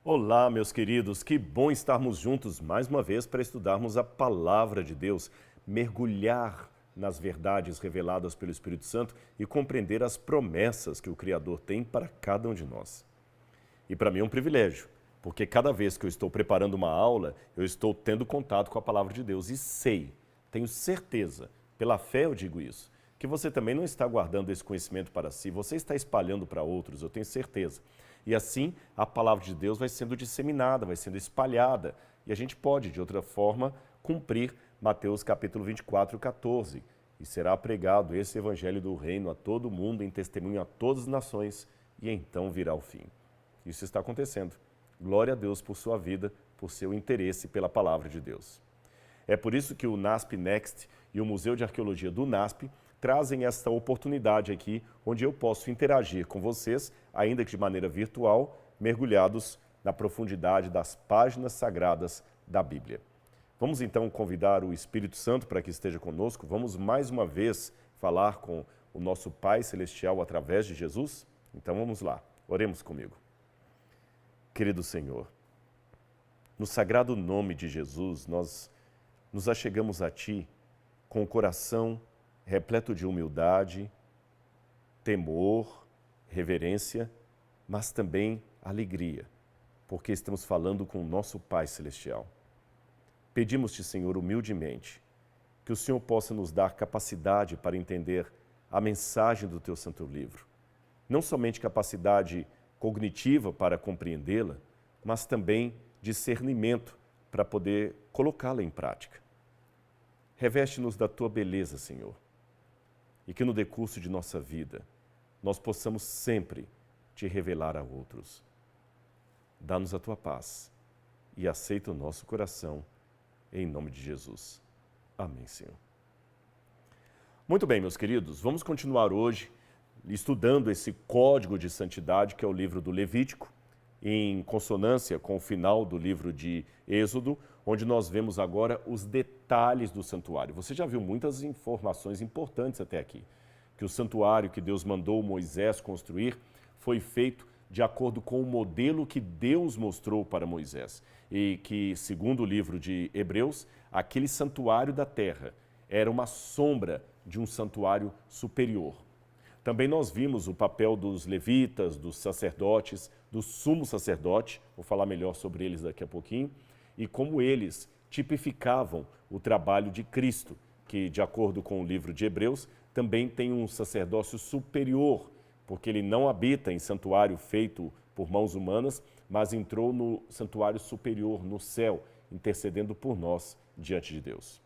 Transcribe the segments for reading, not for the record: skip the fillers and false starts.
Olá, meus queridos, que bom estarmos juntos mais uma vez para estudarmos a Palavra de Deus, mergulhar nas verdades reveladas pelo Espírito Santo e compreender as promessas que o Criador tem para cada um de nós. E para mim é um privilégio, porque cada vez que eu estou preparando uma aula, eu estou tendo contato com a Palavra de Deus e sei, tenho certeza, pela fé eu digo isso, que você também não está guardando esse conhecimento para si, você está espalhando para outros, eu tenho certeza. E assim a palavra de Deus vai sendo disseminada, vai sendo espalhada. E a gente pode, de outra forma, cumprir Mateus capítulo 24, 14. E será pregado esse evangelho do reino a todo mundo, em testemunho a todas as nações, e então virá o fim. Isso está acontecendo. Glória a Deus por sua vida, por seu interesse pela palavra de Deus. É por isso que o NASP Next e o Museu de Arqueologia do NASP trazem esta oportunidade aqui, onde eu posso interagir com vocês, ainda que de maneira virtual, mergulhados na profundidade das páginas sagradas da Bíblia. Vamos então convidar o Espírito Santo para que esteja conosco. Vamos mais uma vez falar com o nosso Pai Celestial através de Jesus? Então vamos lá, oremos comigo. Querido Senhor, no sagrado nome de Jesus, nós nos achegamos a Ti com o coração repleto de humildade, temor, reverência, mas também alegria, porque estamos falando com o nosso Pai Celestial. Pedimos-te, Senhor, humildemente, que o Senhor possa nos dar capacidade para entender a mensagem do Teu Santo Livro. Não somente capacidade cognitiva para compreendê-la, mas também discernimento para poder colocá-la em prática. Reveste-nos da Tua beleza, Senhor, e que no decurso de nossa vida nós possamos sempre Te revelar a outros. Dá-nos a Tua paz e aceita o nosso coração, em nome de Jesus. Amém, Senhor. Muito bem, meus queridos, vamos continuar hoje estudando esse código de santidade que é o livro do Levítico, em consonância com o final do livro de Êxodo, onde nós vemos agora os detalhes do santuário. Você já viu muitas informações importantes até aqui, que o santuário que Deus mandou Moisés construir foi feito de acordo com o modelo que Deus mostrou para Moisés. E que, segundo o livro de Hebreus, aquele santuário da terra era uma sombra de um santuário superior. Também nós vimos o papel dos levitas, dos sacerdotes, do sumo sacerdote, vou falar melhor sobre eles daqui a pouquinho, e como eles tipificavam o trabalho de Cristo, que, de acordo com o livro de Hebreus, também tem um sacerdócio superior, porque ele não habita em santuário feito por mãos humanas, mas entrou no santuário superior, no céu, intercedendo por nós diante de Deus.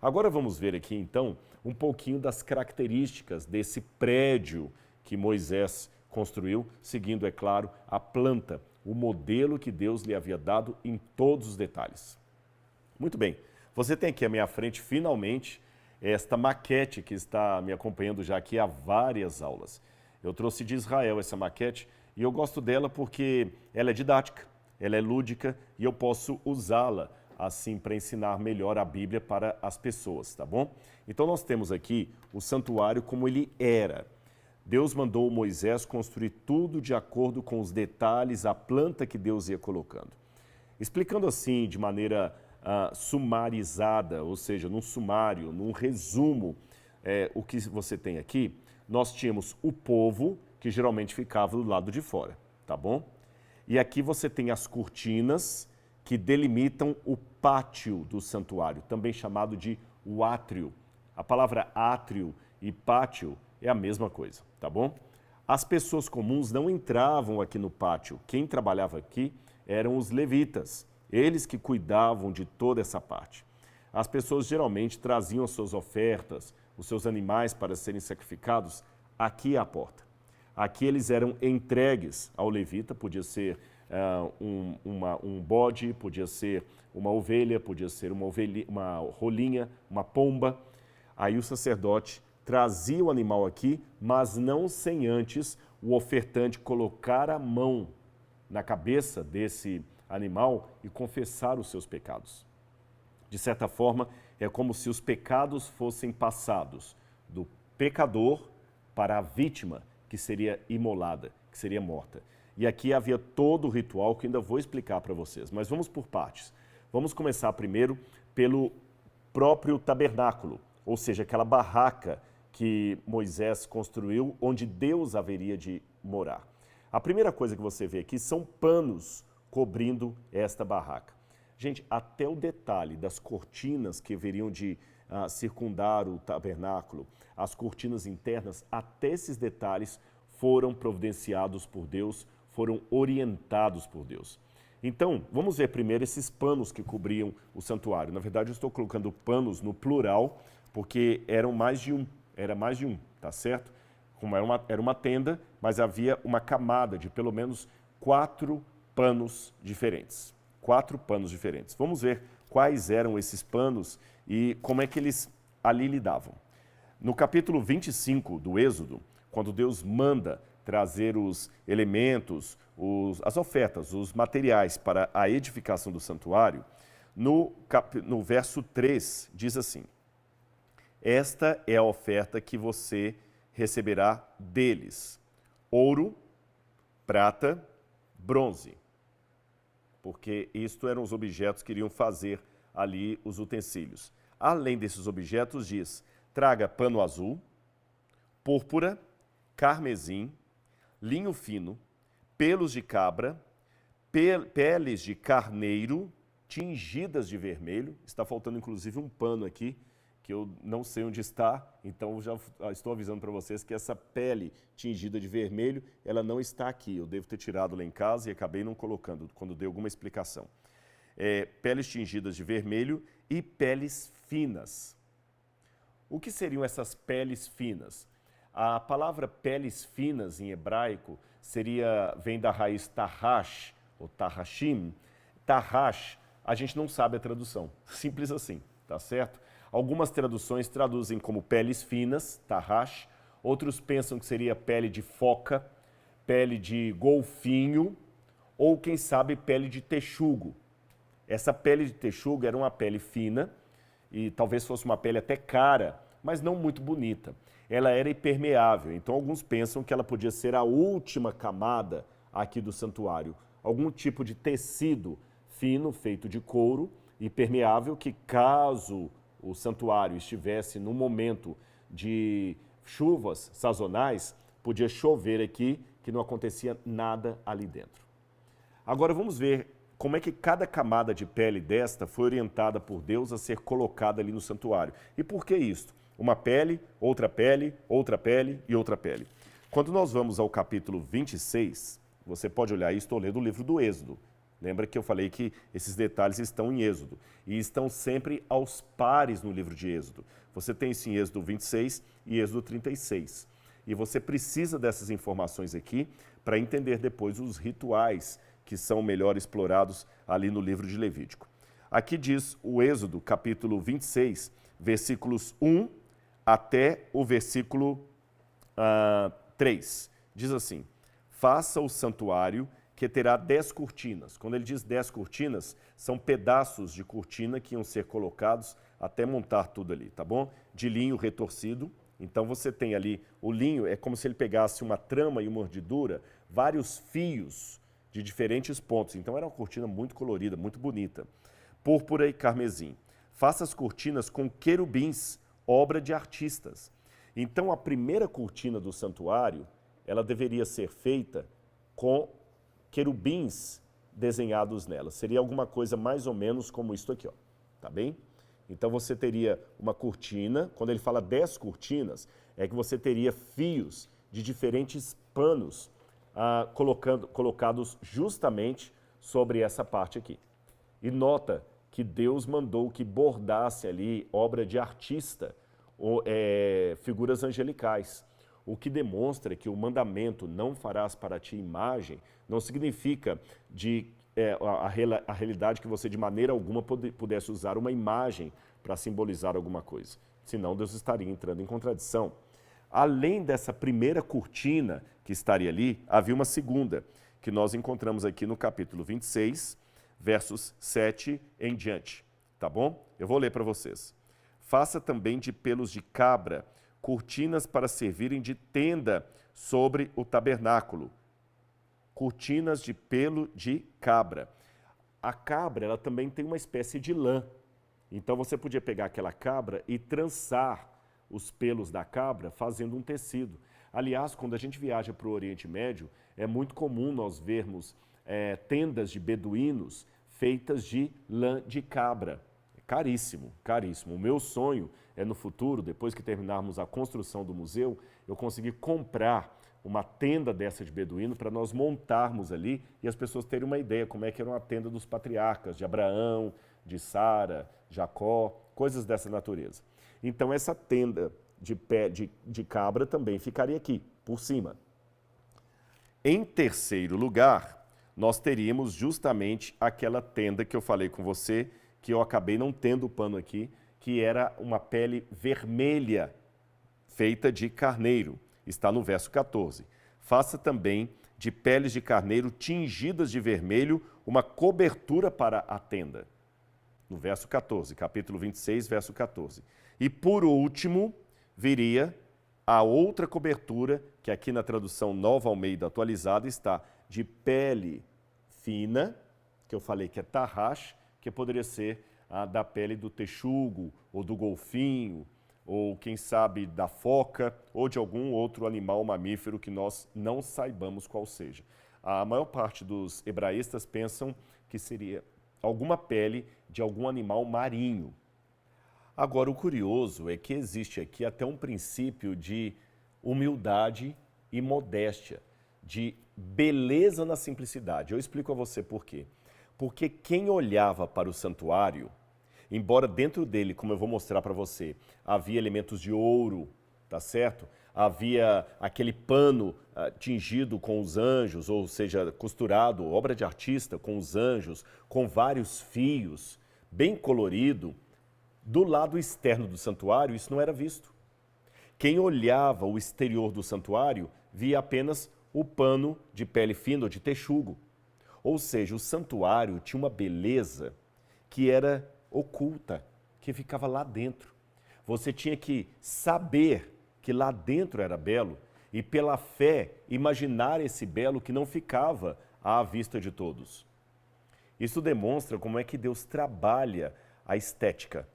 Agora vamos ver aqui, então, um pouquinho das características desse prédio que Moisés construiu, seguindo, é claro, a planta, o modelo que Deus lhe havia dado em todos os detalhes. Muito bem, você tem aqui à minha frente, finalmente, esta maquete que está me acompanhando já aqui há várias aulas. Eu trouxe de Israel essa maquete e eu gosto dela porque ela é didática, ela é lúdica e eu posso usá-la assim para ensinar melhor a Bíblia para as pessoas, tá bom? Então nós temos aqui o santuário como ele era. Deus mandou Moisés construir tudo de acordo com os detalhes, a planta que Deus ia colocando. Explicando assim, de maneira sumarizada, ou seja, num sumário, num resumo, o que você tem aqui, nós tínhamos o povo, que geralmente ficava do lado de fora, tá bom? E aqui você tem as cortinas, que delimitam o pátio do santuário, também chamado de o átrio. A palavra átrio e pátio é a mesma coisa, tá bom? As pessoas comuns não entravam aqui no pátio. Quem trabalhava aqui eram os levitas, eles que cuidavam de toda essa parte. As pessoas geralmente traziam as suas ofertas, os seus animais para serem sacrificados aqui à porta. Aqui eles eram entregues ao levita, podia ser um bode, podia ser uma ovelha, podia ser uma rolinha, uma pomba. Aí o sacerdote trazia o animal aqui, mas não sem antes o ofertante colocar a mão na cabeça desse animal e confessar os seus pecados. De certa forma, é como se os pecados fossem passados do pecador para a vítima, que seria imolada, que seria morta. E aqui havia todo o ritual que ainda vou explicar para vocês, mas vamos por partes. Vamos começar primeiro pelo próprio tabernáculo, ou seja, aquela barraca que Moisés construiu, onde Deus haveria de morar. A primeira coisa que você vê aqui são panos cobrindo esta barraca. Gente, até o detalhe das cortinas que haveriam de circundar o tabernáculo, as cortinas internas, até esses detalhes foram providenciados por Deus, foram orientados por Deus. Então, vamos ver primeiro esses panos que cobriam o santuário. Na verdade, eu estou colocando panos no plural, porque era mais de um, tá certo? Como era uma tenda, mas havia uma camada de pelo menos 4 panos diferentes. 4 panos diferentes. Vamos ver quais eram esses panos e como é que eles ali lidavam. No capítulo 25 do Êxodo, quando Deus manda trazer os elementos, as ofertas, os materiais para a edificação do santuário, no verso 3 diz assim: esta é a oferta que você receberá deles: ouro, prata, bronze. Porque isto eram os objetos que iriam fazer ali os utensílios. Além desses objetos, diz: traga pano azul, púrpura, carmesim, linho fino, pelos de cabra, peles de carneiro, tingidas de vermelho. Está faltando inclusive um pano aqui, que eu não sei onde está, então já estou avisando para vocês que essa pele tingida de vermelho, ela não está aqui. Eu devo ter tirado lá em casa e acabei não colocando, quando dei alguma explicação. Peles tingidas de vermelho e peles finas. O que seriam essas peles finas? A palavra peles finas em hebraico vem da raiz tarrash, ou tarrashim. Tarrash, a gente não sabe a tradução, simples assim, tá certo? Algumas traduções traduzem como peles finas, tarrash, outros pensam que seria pele de foca, pele de golfinho, ou quem sabe pele de texugo. Essa pele de texugo era uma pele fina, e talvez fosse uma pele até cara, mas não muito bonita. Ela era impermeável, então alguns pensam que ela podia ser a última camada aqui do santuário. Algum tipo de tecido fino, feito de couro, impermeável, que caso o santuário estivesse num momento de chuvas sazonais, podia chover aqui, que não acontecia nada ali dentro. Agora vamos ver como é que cada camada de pele desta foi orientada por Deus a ser colocada ali no santuário. E por que isso? Uma pele, outra pele, outra pele e outra pele. Quando nós vamos ao capítulo 26, você pode olhar aí, estou lendo o livro do Êxodo. Lembra que eu falei que esses detalhes estão em Êxodo e estão sempre aos pares no livro de Êxodo. Você tem isso em Êxodo 26 e Êxodo 36. E você precisa dessas informações aqui para entender depois os rituais que são melhor explorados ali no livro de Levítico. Aqui diz o Êxodo, capítulo 26, versículos 1 até o versículo 3. Diz assim: faça o santuário que terá 10 cortinas. Quando ele diz 10 cortinas, são pedaços de cortina que iam ser colocados até montar tudo ali, tá bom? De linho retorcido. Então você tem ali, o linho é como se ele pegasse uma trama e uma mordidura, vários fios de diferentes pontos. Então era uma cortina muito colorida, muito bonita. Púrpura e carmesim. Faça as cortinas com querubins, obra de artistas. Então a primeira cortina do santuário, ela deveria ser feita com querubins desenhados nela. Seria alguma coisa mais ou menos como isso aqui, ó. Tá bem? Então você teria uma cortina, quando ele fala 10 cortinas, é que você teria fios de diferentes panos colocados justamente sobre essa parte aqui. E nota que Deus mandou que bordasse ali, obra de artista, figuras angelicais. O que demonstra que o mandamento não farás para ti imagem não significa a realidade que você de maneira alguma pudesse usar uma imagem para simbolizar alguma coisa. Senão Deus estaria entrando em contradição. Além dessa primeira cortina que estaria ali, havia uma segunda, que nós encontramos aqui no capítulo 26, versos 7 em diante. Tá bom? Eu vou ler para vocês. Faça também de pelos de cabra cortinas para servirem de tenda sobre o tabernáculo, cortinas de pelo de cabra. A cabra, ela também tem uma espécie de lã. Então você podia pegar aquela cabra e trançar os pelos da cabra fazendo um tecido. Aliás, quando a gente viaja para o Oriente Médio, é muito comum nós vermos tendas de beduínos feitas de lã de cabra. É caríssimo, caríssimo. O meu sonho é no futuro, depois que terminarmos a construção do museu, eu conseguir comprar uma tenda dessa de beduíno para nós montarmos ali e as pessoas terem uma ideia como é que era uma tenda dos patriarcas, de Abraão, de Sara, Jacó, coisas dessa natureza. Então essa tenda de pé de cabra também ficaria aqui, por cima. Em terceiro lugar, nós teríamos justamente aquela tenda que eu falei com você, que eu acabei não tendo o pano aqui, que era uma pele vermelha, feita de carneiro. Está no verso 14. Faça também de peles de carneiro tingidas de vermelho uma cobertura para a tenda. No verso 14, capítulo 26, verso 14. E por último, viria a outra cobertura, que aqui na tradução Nova Almeida atualizada está de pele fina, que eu falei que é tarrash, que poderia ser a da pele do texugo ou do golfinho, ou quem sabe da foca, ou de algum outro animal mamífero que nós não saibamos qual seja. A maior parte dos hebraístas pensam que seria alguma pele de algum animal marinho. Agora, o curioso é que existe aqui até um princípio de humildade e modéstia, de beleza na simplicidade. Eu explico a você por quê. Porque quem olhava para o santuário, embora dentro dele, como eu vou mostrar para você, havia elementos de ouro, tá certo? Havia aquele pano tingido com os anjos, ou seja, costurado, obra de artista com os anjos, com vários fios, bem colorido. Do lado externo do santuário, isso não era visto. Quem olhava o exterior do santuário via apenas o pano de pele fina ou de texugo. Ou seja, o santuário tinha uma beleza que era oculta, que ficava lá dentro. Você tinha que saber que lá dentro era belo e pela fé imaginar esse belo que não ficava à vista de todos. Isso demonstra como é que Deus trabalha a estética.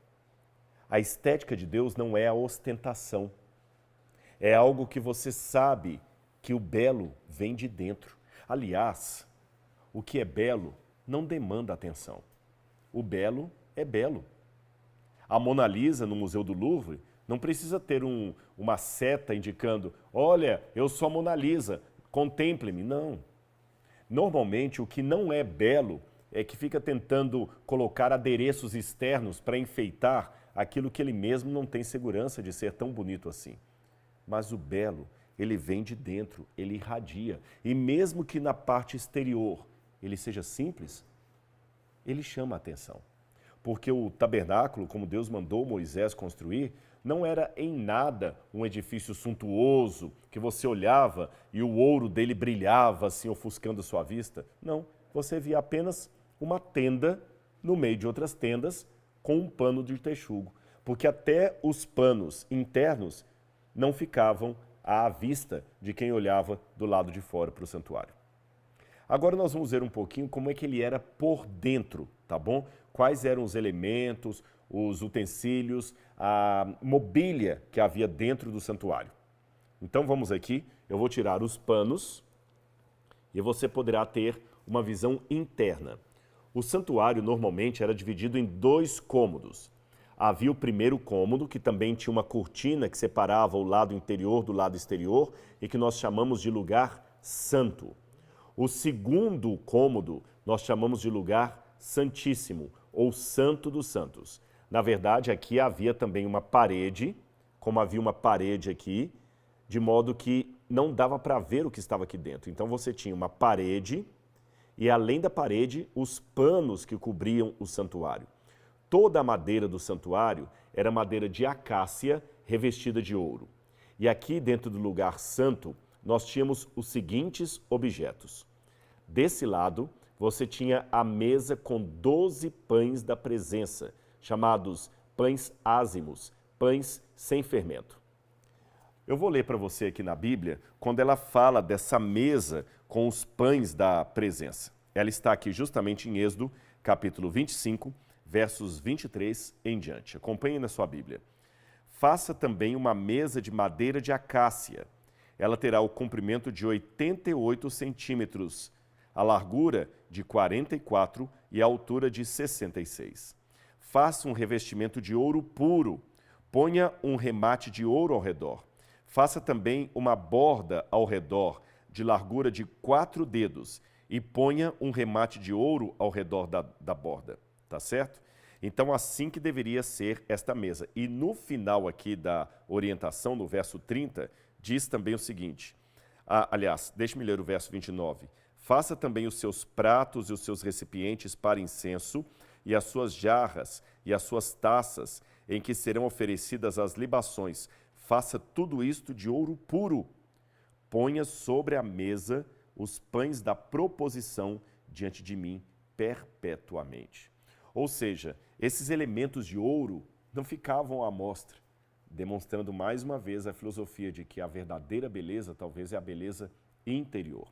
A estética de Deus não é a ostentação. É algo que você sabe que o belo vem de dentro. Aliás, o que é belo não demanda atenção. O belo é belo. A Mona Lisa, no Museu do Louvre, não precisa ter uma seta indicando, olha, eu sou a Mona Lisa, contemple-me. Não. Normalmente, o que não é belo é que fica tentando colocar adereços externos para enfeitar aquilo que ele mesmo não tem segurança de ser tão bonito assim. Mas o belo, ele vem de dentro, ele irradia. E mesmo que na parte exterior ele seja simples, ele chama a atenção. Porque o tabernáculo, como Deus mandou Moisés construir, não era em nada um edifício suntuoso, que você olhava e o ouro dele brilhava assim, ofuscando a sua vista. Não, você via apenas uma tenda no meio de outras tendas com um pano de texugo. Porque até os panos internos não ficavam à vista de quem olhava do lado de fora para o santuário. Agora nós vamos ver um pouquinho como é que ele era por dentro, tá bom? Quais eram os elementos, os utensílios, a mobília que havia dentro do santuário. Então vamos aqui, eu vou tirar os panos e você poderá ter uma visão interna. O santuário normalmente era dividido em 2 cômodos. Havia o primeiro cômodo, que também tinha uma cortina que separava o lado interior do lado exterior e que nós chamamos de lugar santo. O segundo cômodo nós chamamos de lugar santíssimo, ou santo dos santos. Na verdade, aqui havia também uma parede, como havia uma parede aqui, de modo que não dava para ver o que estava aqui dentro. Então você tinha uma parede e, além da parede, os panos que cobriam o santuário. Toda a madeira do santuário era madeira de acácia revestida de ouro. E aqui, dentro do lugar santo, nós tínhamos os seguintes objetos. Desse lado, você tinha a mesa com 12 pães da presença, chamados pães ázimos, pães sem fermento. Eu vou ler para você aqui na Bíblia, quando ela fala dessa mesa com os pães da presença. Ela está aqui justamente em Êxodo, capítulo 25, versos 23 em diante. Acompanhe na sua Bíblia. Faça também uma mesa de madeira de acácia. Ela terá o comprimento de 88 centímetros, a largura de 44 e a altura de 66. Faça um revestimento de ouro puro. Ponha um remate de ouro ao redor. Faça também uma borda ao redor, de largura de 4 dedos, e ponha um remate de ouro ao redor da borda. Tá certo? Então, assim que deveria ser esta mesa. E no final aqui da orientação, no verso 30, diz também o seguinte. Aliás, deixe-me ler o verso 29. Faça também os seus pratos e os seus recipientes para incenso, e as suas jarras e as suas taças, em que serão oferecidas as libações. Faça tudo isto de ouro puro. Ponha sobre a mesa os pães da proposição diante de mim perpetuamente. Ou seja, esses elementos de ouro não ficavam à mostra, demonstrando mais uma vez a filosofia de que a verdadeira beleza talvez é a beleza interior.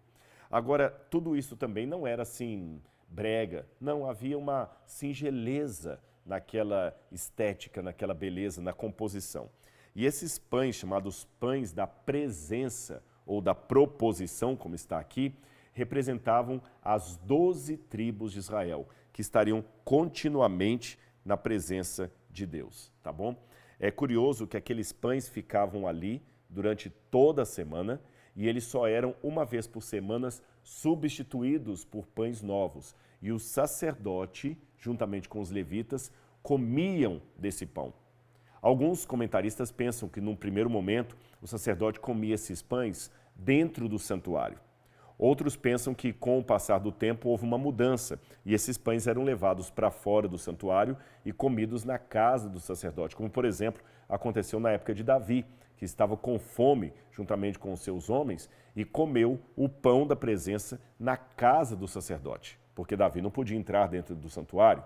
Agora, tudo isso também não era assim brega, não, havia uma singeleza naquela estética, naquela beleza, na composição. E esses pães, chamados pães da presença ou da proposição, como está aqui, representavam as 12 tribos de Israel, que estariam continuamente na presença de Deus, tá bom? É curioso que aqueles pães ficavam ali durante toda a semana e eles só eram uma vez por semana substituídos por pães novos. E o sacerdote, juntamente com os levitas, comiam desse pão. Alguns comentaristas pensam que, num primeiro momento, o sacerdote comia esses pães dentro do santuário. Outros pensam que, com o passar do tempo, houve uma mudança e esses pães eram levados para fora do santuário e comidos na casa do sacerdote, como, por exemplo, aconteceu na época de Davi, que estava com fome, juntamente com os seus homens, e comeu o pão da presença na casa do sacerdote, porque Davi não podia entrar dentro do santuário.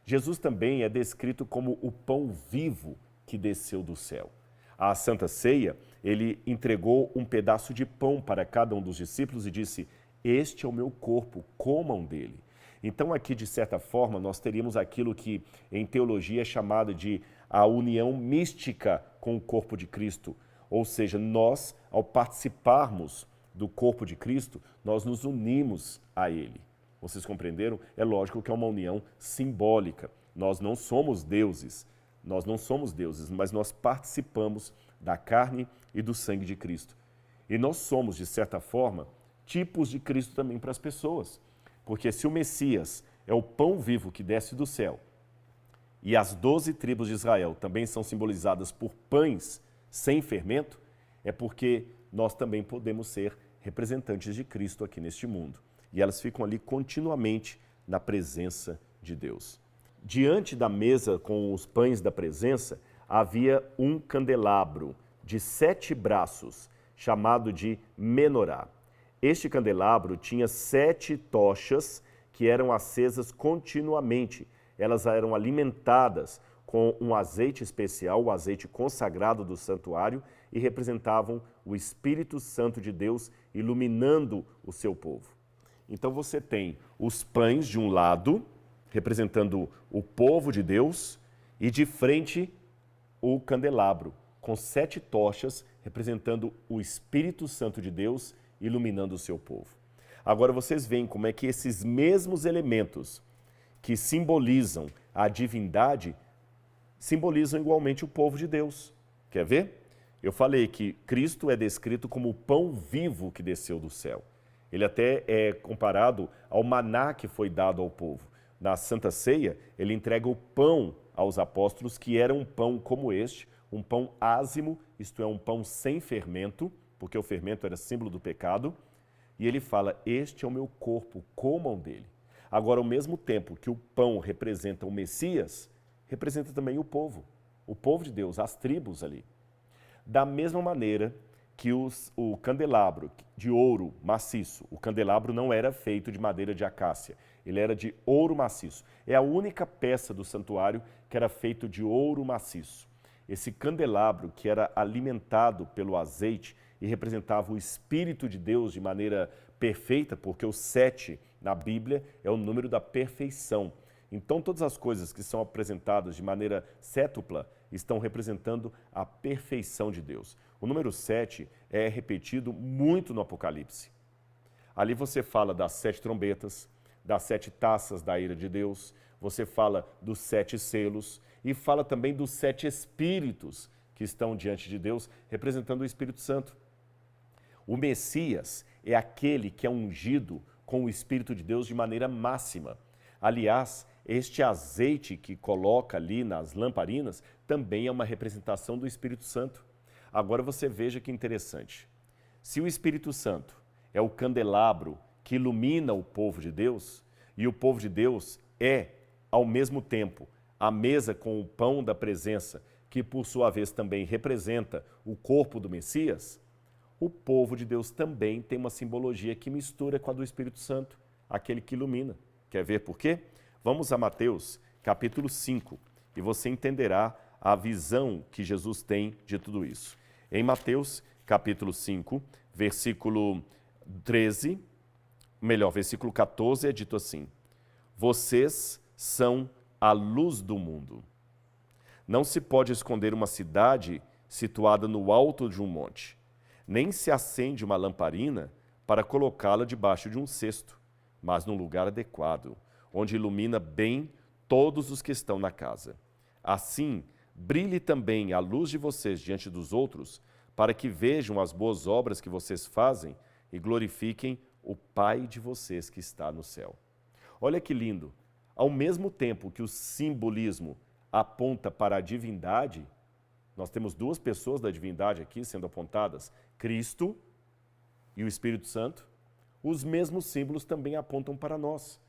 Jesus também é descrito como o pão vivo que desceu do céu. À Santa Ceia, ele entregou um pedaço de pão para cada um dos discípulos e disse: "Este é o meu corpo, comam dele". Então aqui, de certa forma, nós teríamos aquilo que em teologia é chamado de a união mística com o corpo de Cristo. Ou seja, nós, ao participarmos do corpo de Cristo, nós nos unimos a ele. Vocês compreenderam? É lógico que é uma união simbólica. Nós não somos deuses. Mas nós participamos da carne e do sangue de Cristo. E nós somos, de certa forma, tipos de Cristo também para as pessoas. Porque se o Messias é o pão vivo que desce do céu, e as 12 tribos de Israel também são simbolizadas por pães sem fermento, é porque nós também podemos ser representantes de Cristo aqui neste mundo. E elas ficam ali continuamente na presença de Deus. Diante da mesa com os pães da presença, havia um candelabro de 7 braços, chamado de menorá. Este candelabro tinha 7 tochas que eram acesas continuamente. Elas eram alimentadas com um azeite especial, o azeite consagrado do santuário, e representavam o Espírito Santo de Deus iluminando o seu povo. Então você tem os pães de um lado, representando o povo de Deus, e de frente o candelabro, com 7 tochas, representando o Espírito Santo de Deus, iluminando o seu povo. Agora vocês veem como é que esses mesmos elementos que simbolizam a divindade, simbolizam igualmente o povo de Deus. Quer ver? Eu falei que Cristo é descrito como o pão vivo que desceu do céu. Ele até é comparado ao maná que foi dado ao povo. Na Santa Ceia, ele entrega o pão aos apóstolos, que era um pão como este, um pão ázimo, isto é, um pão sem fermento, porque o fermento era símbolo do pecado, e ele fala: "Este é o meu corpo, comam dele". Agora, ao mesmo tempo que o pão representa o Messias, representa também o povo de Deus, as tribos ali. Da mesma maneira que o candelabro de ouro maciço, o candelabro não era feito de madeira de acácia, ele era de ouro maciço. É a única peça do santuário que era feito de ouro maciço. Esse candelabro, que era alimentado pelo azeite, e representava o Espírito de Deus de maneira perfeita, porque o 7 na Bíblia é o número da perfeição. Então, todas as coisas que são apresentadas de maneira sétupla estão representando a perfeição de Deus. O número 7 é repetido muito no Apocalipse. Ali você fala das 7 trombetas, das 7 taças da ira de Deus, você fala dos 7 selos e fala também dos 7 espíritos que estão diante de Deus, representando o Espírito Santo. O Messias é aquele que é ungido com o Espírito de Deus de maneira máxima. Aliás, este azeite que coloca ali nas lamparinas também é uma representação do Espírito Santo. Agora você veja que interessante. Se o Espírito Santo é o candelabro que ilumina o povo de Deus, e o povo de Deus é, ao mesmo tempo, a mesa com o pão da presença, que por sua vez também representa o corpo do Messias, o povo de Deus também tem uma simbologia que mistura com a do Espírito Santo, aquele que ilumina. Quer ver por quê? Vamos a Mateus, capítulo 5, e você entenderá a visão que Jesus tem de tudo isso. Em Mateus, capítulo 5, versículo 14, é dito assim: vocês são a luz do mundo. Não se pode esconder uma cidade situada no alto de um monte, nem se acende uma lamparina para colocá-la debaixo de um cesto, mas num lugar adequado, onde ilumina bem todos os que estão na casa. Assim, brilhe também a luz de vocês diante dos outros, para que vejam as boas obras que vocês fazem e glorifiquem o Pai de vocês que está no céu. Olha que lindo! Ao mesmo tempo que o simbolismo aponta para a divindade, nós temos duas pessoas da divindade aqui sendo apontadas, Cristo e o Espírito Santo. Os mesmos símbolos também apontam para nós,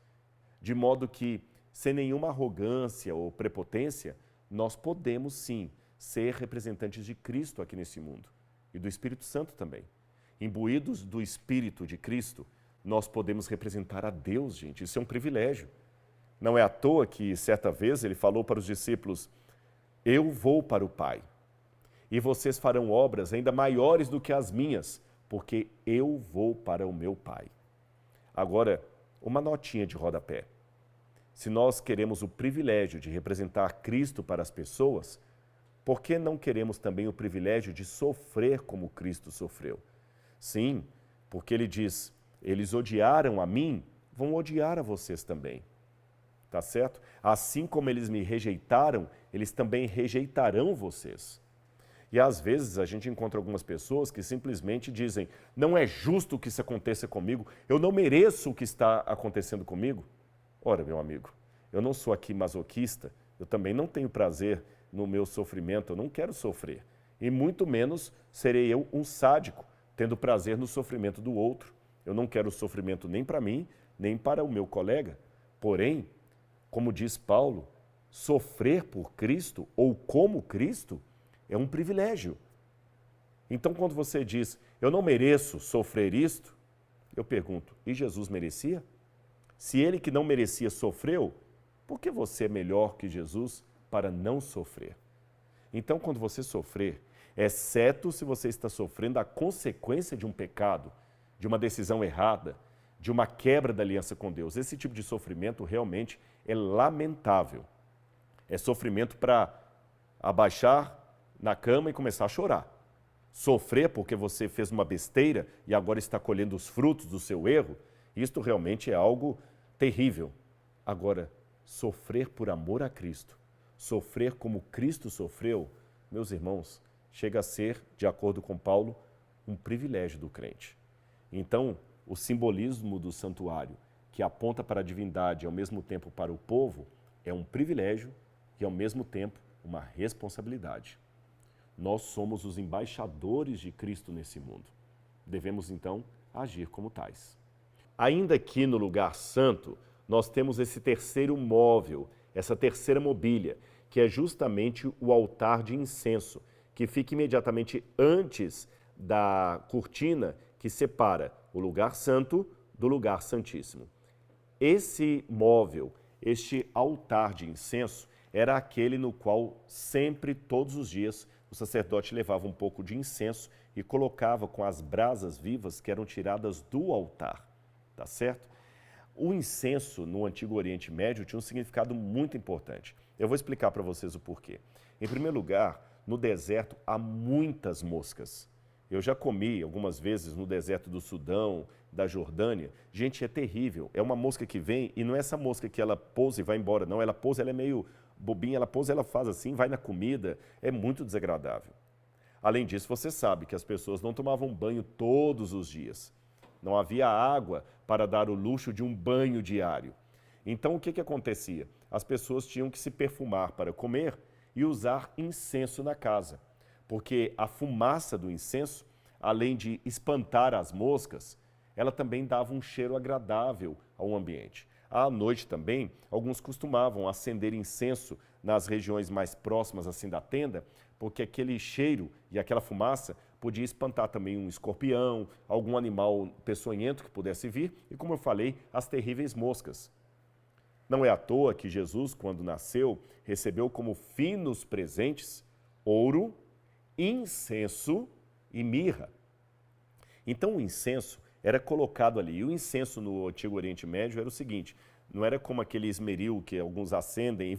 de modo que, sem nenhuma arrogância ou prepotência, nós podemos sim ser representantes de Cristo aqui nesse mundo e do Espírito Santo também. Imbuídos do Espírito de Cristo, nós podemos representar a Deus, gente. Isso é um privilégio. Não é à toa que, certa vez, ele falou para os discípulos: eu vou para o Pai, e vocês farão obras ainda maiores do que as minhas, porque eu vou para o meu Pai. Agora, uma notinha de rodapé. Se nós queremos o privilégio de representar Cristo para as pessoas, por que não queremos também o privilégio de sofrer como Cristo sofreu? Sim, porque ele diz: eles odiaram a mim, vão odiar a vocês também. Tá certo? Assim como eles me rejeitaram, eles também rejeitarão vocês. E às vezes a gente encontra algumas pessoas que simplesmente dizem: não é justo que isso aconteça comigo, eu não mereço o que está acontecendo comigo. Ora, meu amigo, eu não sou aqui masoquista, eu também não tenho prazer no meu sofrimento, eu não quero sofrer. E muito menos serei eu um sádico, tendo prazer no sofrimento do outro. Eu não quero sofrimento nem para mim, nem para o meu colega. Porém, como diz Paulo, sofrer por Cristo ou como Cristo é um privilégio. Então, quando você diz: eu não mereço sofrer isto, eu pergunto: e Jesus merecia? Se ele que não merecia sofreu, por que você é melhor que Jesus para não sofrer? Então, quando você sofrer, exceto se você está sofrendo a consequência de um pecado, de uma decisão errada, de uma quebra da aliança com Deus, esse tipo de sofrimento realmente é lamentável. É sofrimento para abaixar na cama e começar a chorar. Sofrer porque você fez uma besteira e agora está colhendo os frutos do seu erro, isto realmente é algo terrível. Agora, sofrer por amor a Cristo, sofrer como Cristo sofreu, meus irmãos, chega a ser, de acordo com Paulo, um privilégio do crente. Então, o simbolismo do santuário, que aponta para a divindade e ao mesmo tempo para o povo, é um privilégio e ao mesmo tempo uma responsabilidade. Nós somos os embaixadores de Cristo nesse mundo. Devemos, então, agir como tais. Ainda aqui no lugar santo, nós temos esse terceiro móvel, essa terceira mobília, que é justamente o altar de incenso, que fica imediatamente antes da cortina que separa o lugar santo do lugar santíssimo. Esse móvel, este altar de incenso, era aquele no qual sempre, todos os dias, o sacerdote levava um pouco de incenso e colocava com as brasas vivas que eram tiradas do altar, tá certo? O incenso no Antigo Oriente Médio tinha um significado muito importante. Eu vou explicar para vocês o porquê. Em primeiro lugar, no deserto há muitas moscas. Eu já comi algumas vezes no deserto do Sudão, da Jordânia. Gente, é terrível. É uma mosca que vem e não é essa mosca que ela pousa e vai embora, não. Ela pousa, ela é meio bobinha, ela pousa, ela faz assim, vai na comida. É muito desagradável. Além disso, você sabe que as pessoas não tomavam banho todos os dias. Não havia água para dar o luxo de um banho diário. Então, o que acontecia? As pessoas tinham que se perfumar para comer e usar incenso na casa, porque a fumaça do incenso, além de espantar as moscas, ela também dava um cheiro agradável ao ambiente. À noite também, alguns costumavam acender incenso nas regiões mais próximas assim da tenda, porque aquele cheiro e aquela fumaça podia espantar também um escorpião, algum animal peçonhento que pudesse vir e, como eu falei, as terríveis moscas. Não é à toa que Jesus, quando nasceu, recebeu como finos presentes ouro, incenso e mirra. Então o incenso era colocado ali. E o incenso no Antigo Oriente Médio era o seguinte, não era como aquele esmeril que alguns acendem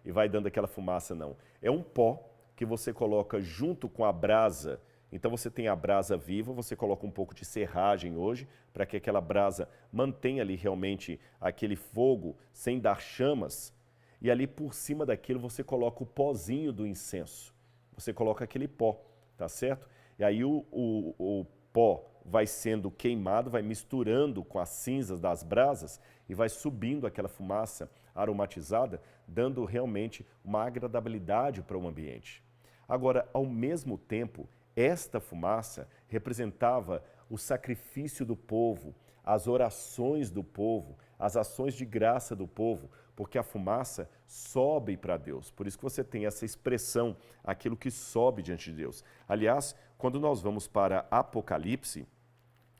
e vai dando aquela fumaça, não. É um pó que você coloca junto com a brasa. Então você tem a brasa viva, você coloca um pouco de serragem hoje, para que aquela brasa mantenha ali realmente aquele fogo sem dar chamas. E ali por cima daquilo você coloca o pozinho do incenso. Você coloca aquele pó, tá certo? E aí o pó vai sendo queimado, vai misturando com as cinzas das brasas e vai subindo aquela fumaça aromatizada, dando realmente uma agradabilidade para o ambiente. Agora, ao mesmo tempo, esta fumaça representava o sacrifício do povo, as orações do povo, as ações de graça do povo, porque a fumaça sobe para Deus. Por isso que você tem essa expressão, aquilo que sobe diante de Deus. Aliás, quando nós vamos para Apocalipse,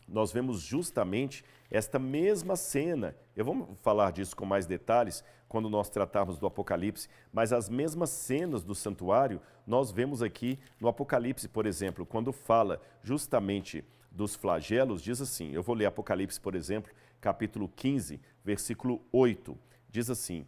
nós vemos justamente esta mesma cena. Eu vou falar disso com mais detalhes quando nós tratarmos do Apocalipse, mas as mesmas cenas do santuário nós vemos aqui no Apocalipse, por exemplo, quando fala justamente dos flagelos, diz assim, eu vou ler Apocalipse, por exemplo, capítulo 15, versículo 8, diz assim,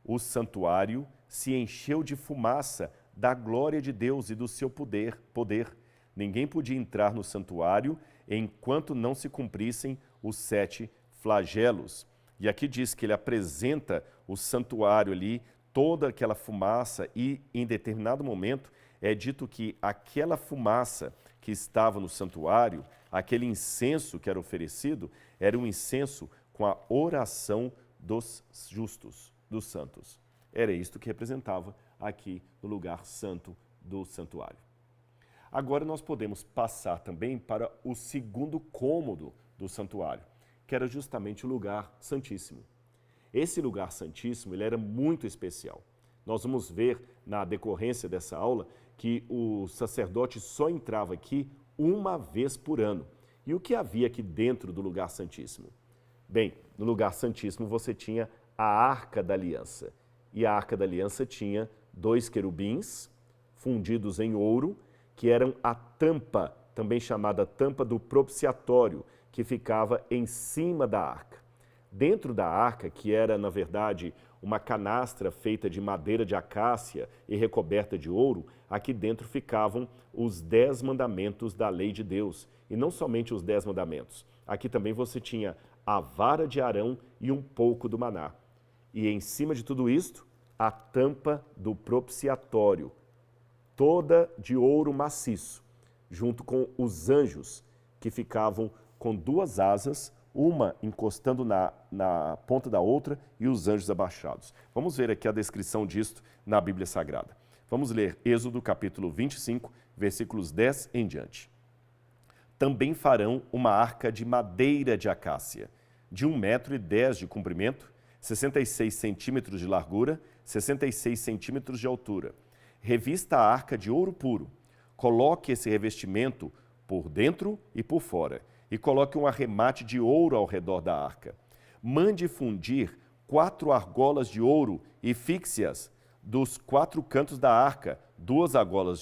o santuário se encheu de fumaça da glória de Deus e do seu poder. Ninguém podia entrar no santuário enquanto não se cumprissem os 7 flagelos. E aqui diz que ele apresenta o santuário ali, toda aquela fumaça e em determinado momento é dito que aquela fumaça que estava no santuário, aquele incenso que era oferecido, era um incenso com a oração dos justos, dos santos. Era isto que representava aqui no lugar santo do santuário. Agora nós podemos passar também para o segundo cômodo do santuário, que era justamente o lugar santíssimo. Esse lugar santíssimo ele era muito especial. Nós vamos ver na decorrência dessa aula que o sacerdote só entrava aqui uma vez por ano. E o que havia aqui dentro do lugar santíssimo? Bem, no lugar santíssimo você tinha a Arca da Aliança. E a Arca da Aliança tinha 2 querubins fundidos em ouro, que eram a tampa, também chamada tampa do propiciatório, que ficava em cima da arca. Dentro da arca, que era, na verdade, uma canastra feita de madeira de acácia e recoberta de ouro, aqui dentro ficavam os 10 mandamentos da lei de Deus. E não somente os 10 mandamentos. Aqui também você tinha a vara de Arão e um pouco do maná. E em cima de tudo isto, a tampa do propiciatório, toda de ouro maciço, junto com os anjos, que ficavam com 2 asas, uma encostando na ponta da outra e os anjos abaixados. Vamos ver aqui a descrição disto na Bíblia Sagrada. Vamos ler Êxodo capítulo 25, versículos 10 em diante. Também farão uma arca de madeira de acácia, de 1,10 m de comprimento, 66 centímetros de largura, 66 centímetros de altura. Revista a arca de ouro puro. Coloque esse revestimento por dentro e por fora, e coloque um arremate de ouro ao redor da arca. Mande fundir 4 argolas de ouro e fixe-as dos 4 cantos da arca, 2 argolas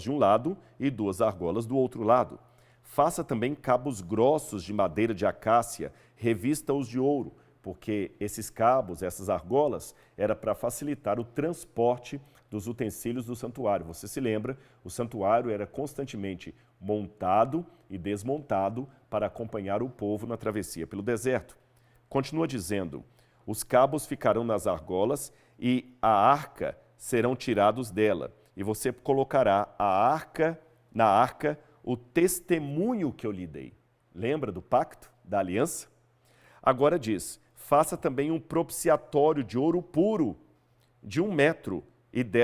de um lado e 2 argolas do outro lado. Faça também cabos grossos de madeira de acácia, revista-os de ouro, porque esses cabos, essas argolas, era para facilitar o transporte dos utensílios do santuário. Você se lembra, o santuário era constantemente montado e desmontado para acompanhar o povo na travessia pelo deserto. Continua dizendo, os cabos ficarão nas argolas e a arca serão tirados dela. E você colocará na arca o testemunho que eu lhe dei. Lembra do pacto, da aliança? Agora diz, faça também um propiciatório de ouro puro, de 1,10 metros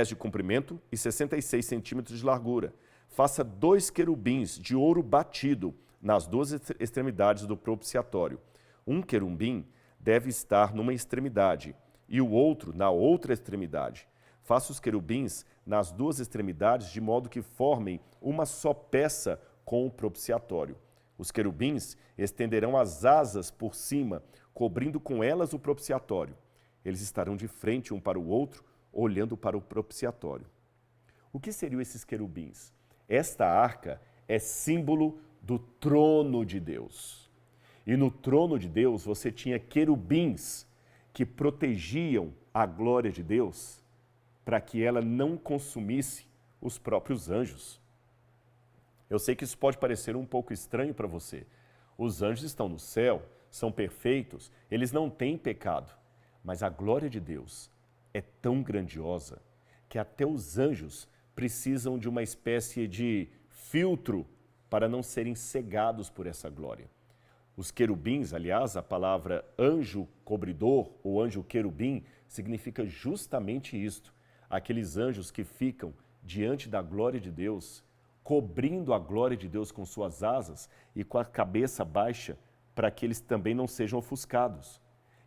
de comprimento e 66 centímetros de largura. Faça 2 querubins de ouro batido nas 2 extremidades do propiciatório. Um querubim deve estar numa extremidade e o outro na outra extremidade. Faça os querubins nas 2 extremidades de modo que formem uma só peça com o propiciatório. Os querubins estenderão as asas por cima, cobrindo com elas o propiciatório. Eles estarão de frente um para o outro, olhando para o propiciatório. O que seriam esses querubins? Esta arca é símbolo do trono de Deus. E no trono de Deus você tinha querubins que protegiam a glória de Deus para que ela não consumisse os próprios anjos. Eu sei que isso pode parecer um pouco estranho para você. Os anjos estão no céu, são perfeitos, eles não têm pecado. Mas a glória de Deus é tão grandiosa que até os anjos precisam de uma espécie de filtro para não serem cegados por essa glória. Os querubins, aliás, a palavra anjo cobridor ou anjo querubim significa justamente isto. Aqueles anjos que ficam diante da glória de Deus, cobrindo a glória de Deus com suas asas e com a cabeça baixa para que eles também não sejam ofuscados.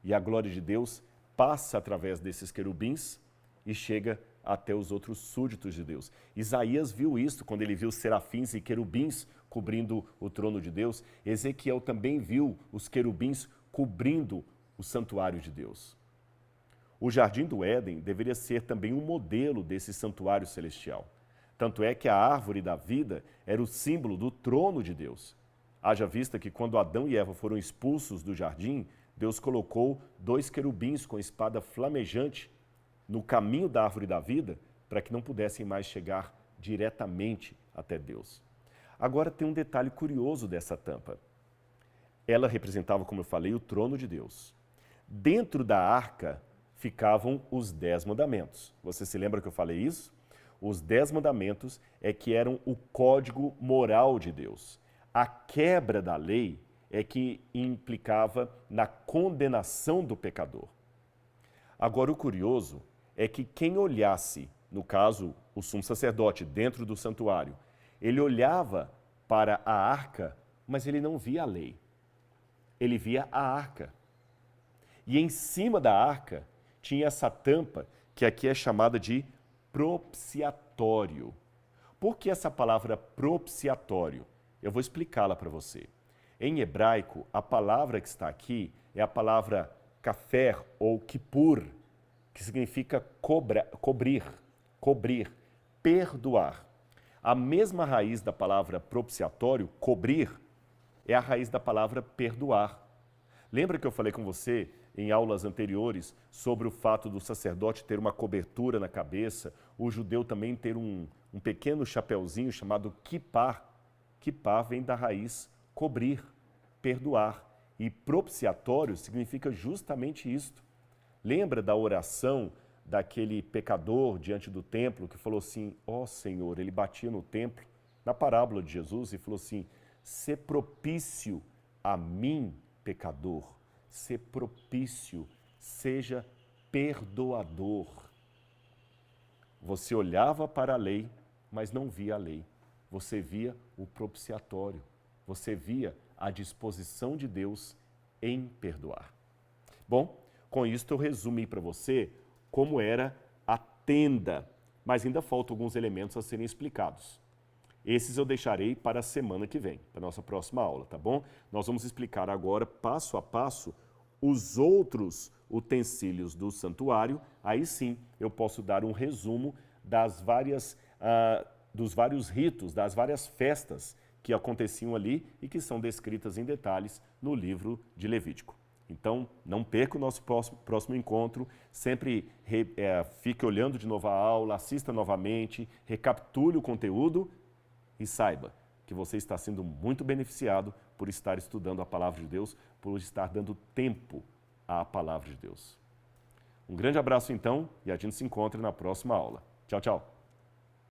E a glória de Deus passa através desses querubins e chega até os outros súditos de Deus. Isaías viu isso quando ele viu serafins e querubins cobrindo o trono de Deus. Ezequiel também viu os querubins cobrindo o santuário de Deus. O Jardim do Éden deveria ser também um modelo desse santuário celestial. Tanto é que a árvore da vida era o símbolo do trono de Deus. Haja vista que quando Adão e Eva foram expulsos do jardim, Deus colocou 2 querubins com espada flamejante no caminho da árvore da vida para que não pudessem mais chegar diretamente até Deus. Agora tem um detalhe curioso dessa tampa. Ela representava, como eu falei, o trono de Deus. Dentro da arca ficavam os 10 mandamentos. Você se lembra que eu falei isso? Os 10 mandamentos é que eram o código moral de Deus. A quebra da lei é que implicava na condenação do pecador. Agora, o curioso é que quem olhasse, no caso, o sumo sacerdote dentro do santuário, ele olhava para a arca, mas ele não via a lei. Ele via a arca. E em cima da arca tinha essa tampa, que aqui é chamada de propiciatório. Por que essa palavra propiciatório? Eu vou explicá-la para você. Em hebraico, a palavra que está aqui é a palavra kafer ou kippur, que significa cobrir, perdoar. A mesma raiz da palavra propiciatório, cobrir, é a raiz da palavra perdoar. Lembra que eu falei com você em aulas anteriores sobre o fato do sacerdote ter uma cobertura na cabeça, o judeu também ter um pequeno chapeuzinho chamado kippá. Kippá vem da raiz cobrir, perdoar. E propiciatório significa justamente isto. Lembra da oração daquele pecador diante do templo que falou assim, ó Senhor, ele batia no templo, na parábola de Jesus, e falou assim, sê propício a mim, pecador, sê propício, seja perdoador. Você olhava para a lei, mas não via a lei. Você via o propiciatório. Você via a disposição de Deus em perdoar. Bom, com isso eu resumi para você como era a tenda, mas ainda faltam alguns elementos a serem explicados. Esses eu deixarei para a semana que vem, para a nossa próxima aula, tá bom? Nós vamos explicar agora, passo a passo, os outros utensílios do santuário, aí sim eu posso dar um resumo dos vários ritos, das várias festas que aconteciam ali e que são descritas em detalhes no livro de Levítico. Então, não perca o nosso próximo encontro, sempre fique olhando de novo a aula, assista novamente, recapitule o conteúdo e saiba que você está sendo muito beneficiado por estar estudando a Palavra de Deus, por estar dando tempo à Palavra de Deus. Um grande abraço então e a gente se encontra na próxima aula. Tchau, tchau!